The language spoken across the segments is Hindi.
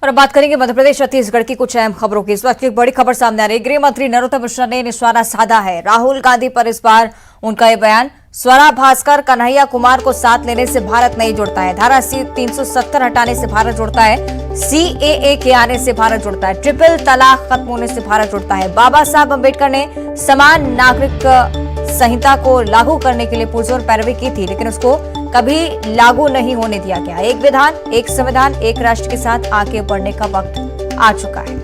और अब बात करेंगे मध्य प्रदेश छत्तीसगढ़ की कुछ अहम खबरों की। इस वक्त एक बड़ी खबर सामने आ रही है। गृह मंत्री नरोत्तम मिश्रा ने निशाना साधा है राहुल गांधी पर। इस बार उनका ये बयान, स्वरा भास्कर कन्हैया कुमार को साथ लेने से भारत नहीं जुड़ता है, धारा 370 हटाने से भारत जुड़ता है, सीएए के आने से भारत जुड़ता है, ट्रिपल तलाक खत्म होने से भारत जुड़ता है। बाबा साहब अम्बेडकर ने समान नागरिक संहिता को लागू करने के लिए पुरजोर पैरवी की थी, लेकिन उसको कभी लागू नहीं होने दिया गया। एक विधान, एक संविधान, एक राष्ट्र के साथ आगे बढ़ने का वक्त आ चुका है।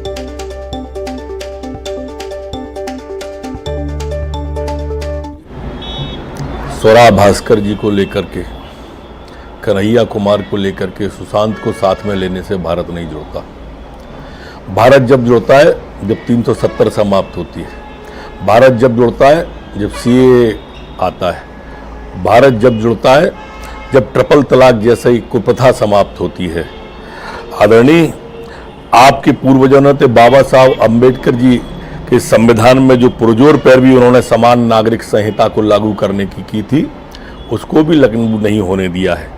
स्वरा भास्कर जी को लेकर के, कन्हैया कुमार को लेकर के, सुशांत को साथ में लेने से भारत नहीं जुड़ता। भारत जब जुड़ता है जब 370 समाप्त होती है, भारत जब जुड़ता है जब सीए आता है, भारत जब जुड़ता है जब ट्रिपल तलाक जैसी कुप्रथा समाप्त होती है। आदरणीय, आपके पूर्वजों ने बाबा साहब अम्बेडकर जी के संविधान में जो पुरजोर पैरवी उन्होंने समान नागरिक संहिता को लागू करने की थी, उसको भी लागू नहीं होने दिया है।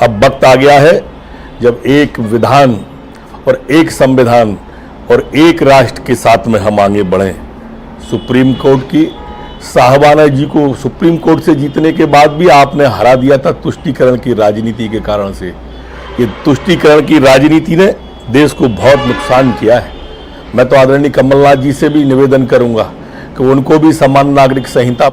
अब वक्त आ गया है जब एक विधान और एक संविधान और एक राष्ट्र के साथ में हम आगे बढ़ें। सुप्रीम कोर्ट की साहबाना जी को सुप्रीम कोर्ट से जीतने के बाद भी आपने हरा दिया था तुष्टीकरण की राजनीति के कारण से। ये तुष्टीकरण की राजनीति ने देश को बहुत नुकसान किया है। मैं तो आदरणीय कमलनाथ जी से भी निवेदन करूंगा कि उनको भी समान नागरिक संहिता।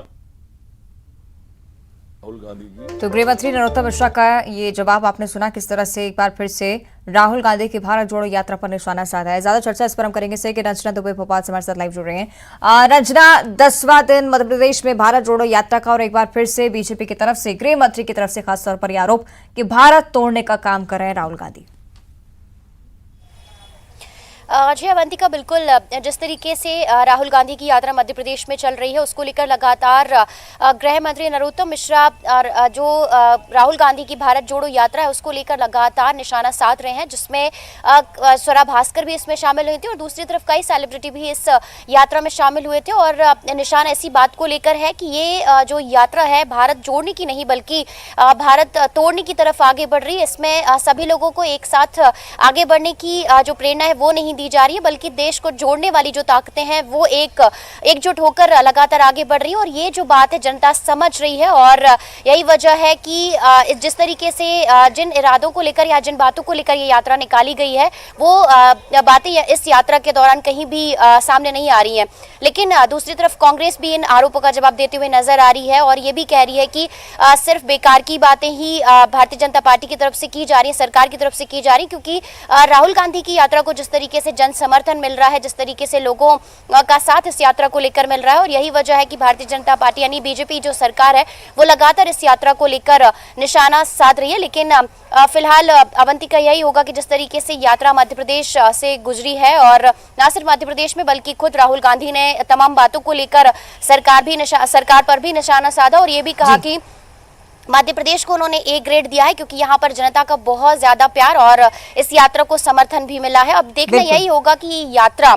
तो गृह मंत्री नरोत्तम मिश्रा का ये जवाब आपने सुना, किस तरह से एक बार फिर से राहुल गांधी की भारत जोड़ो यात्रा पर निशाना साधा है। ज्यादा चर्चा इस पर हम करेंगे से कि रंजना दुबे भोपाल से हमारे साथ लाइव जुड़ रहे हैं। रंजना, 10वां दिन मध्य प्रदेश में भारत जोड़ो यात्रा का, और एक बार फिर से बीजेपी की तरफ से, गृह मंत्री की तरफ से खासतौर पर यह आरोप कि भारत तोड़ने का काम कर रहे हैं राहुल गांधी। जी अवंतिका, बिल्कुल जिस तरीके से राहुल गांधी की यात्रा मध्य प्रदेश में चल रही है उसको लेकर लगातार गृह मंत्री नरोत्तम मिश्रा जो राहुल गांधी की भारत जोड़ो यात्रा है उसको लेकर लगातार निशाना साध रहे हैं, जिसमें स्वरा भास्कर भी इसमें शामिल हुए थे और दूसरी तरफ कई सेलिब्रिटी भी इस यात्रा में शामिल हुए थे। और निशाना ऐसी बात को लेकर है कि ये जो यात्रा है भारत जोड़ने की नहीं बल्कि भारत तोड़ने की तरफ आगे बढ़ रही है। इसमें सभी लोगों को एक साथ आगे बढ़ने की जो प्रेरणा है वो नहीं दी जा रही है, बल्कि देश को जोड़ने वाली जो ताकतें हैं वो एकजुट होकर लगातार आगे बढ़ रही है। और ये जो बात है जनता समझ रही है, और यही वजह है कि जिस तरीके से जिन इरादों को लेकर या जिन बातों को लेकर ये यात्रा निकाली गई है वो बातें इस यात्रा के दौरान कहीं भी सामने नहीं आ रही हैं। लेकिन दूसरी तरफ कांग्रेस भी इन आरोपों का जवाब देते हुए नजर आ रही है और ये भी कह रही है कि सिर्फ बेकार की बातें ही भारतीय जनता पार्टी की तरफ से की जा रही है, सरकार की तरफ से की जा रही, क्योंकि राहुल गांधी की यात्रा को जिस तरीके से जन समर्थन मिल रहा है, जिस तरीके से लोगों का साथ इस यात्रा को लेकर मिल रहा है, और यही वजह है कि भारतीय जनता पार्टी यानी बीजेपी जो सरकार है वो लगातार इस यात्रा को लेकर निशाना साध रही है। लेकिन फिलहाल अवंतिका यही होगा कि जिस तरीके से यात्रा मध्य प्रदेश से गुजरी है, और न सिर्फ मध्य प्रदेश में बल्कि खुद राहुल गांधी ने तमाम बातों को लेकर सरकार पर भी निशाना साधा और ये भी कहा कि मध्य प्रदेश को उन्होंने ए ग्रेड दिया है, क्योंकि यहाँ पर जनता का बहुत ज्यादा प्यार और इस यात्रा को समर्थन भी मिला है। अब देखना यही होगा कि ये यात्रा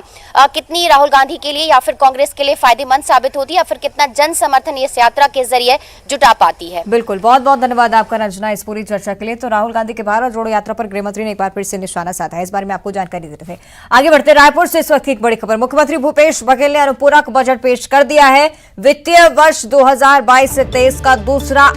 कितनी राहुल गांधी के लिए या फिर कांग्रेस के लिए फायदेमंद साबित होती है, या फिर कितना जन समर्थन इस यात्रा के जरिए जुटा पाती है। बिल्कुल, बहुत बहुत धन्यवाद आपका रंजना इस पूरी चर्चा के लिए। तो राहुल गांधी के भारत जोड़ो यात्रा पर गृह मंत्री ने एक बार फिर से निशाना साधा है, इस बारे में आपको जानकारी दे रहे थे। आगे बढ़ते, रायपुर से इस वक्त एक बड़ी खबर। मुख्यमंत्री भूपेश बघेल ने अनुपूरक बजट पेश कर दिया है। वित्तीय वर्ष 2022 से 23 का दूसरा